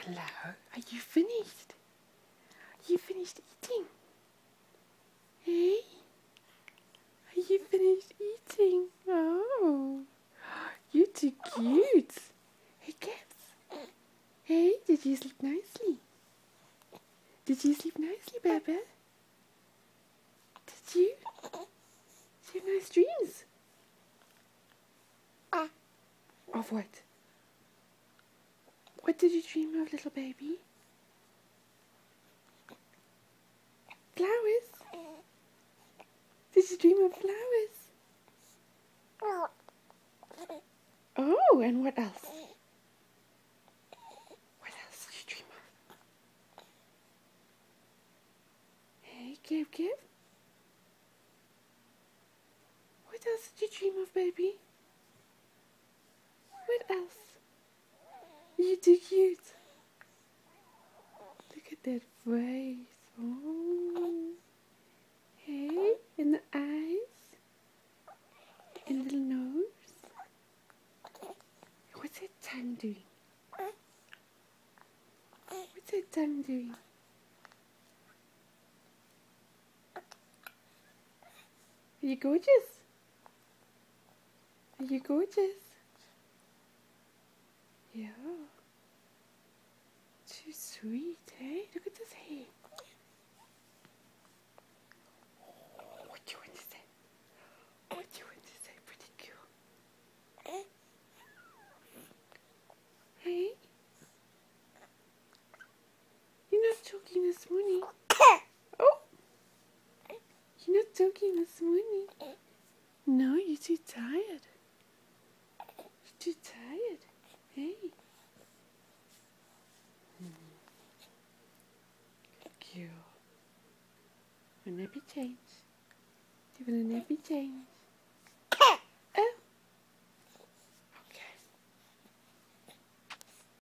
Hello, are you finished? You finished eating? Hey? Are you finished eating? Oh, you're too cute. Hey, cats. Hey, did you sleep nicely? Did you sleep nicely, Baba? Did you? Did you have nice dreams? Of what? What did you dream of, little baby? Flowers? Did you dream of flowers? Oh, and what else? What else did you dream of? Hey, Give. What else did you dream of, baby? What else? You're too cute. Look at that face. Oh. Hey, and the eyes. And little nose. What's that tongue doing? What's that tongue doing? Are you gorgeous? Are you gorgeous? Yeah. Too sweet, hey? Look at this hair. What do you want to say? What do you want to say, pretty girl? Hey? You're not talking this morning. Oh! You're not talking this morning. No, you're too tired. You're too tired. Hey. Good girl. A nappy change. Do you want a nappy change?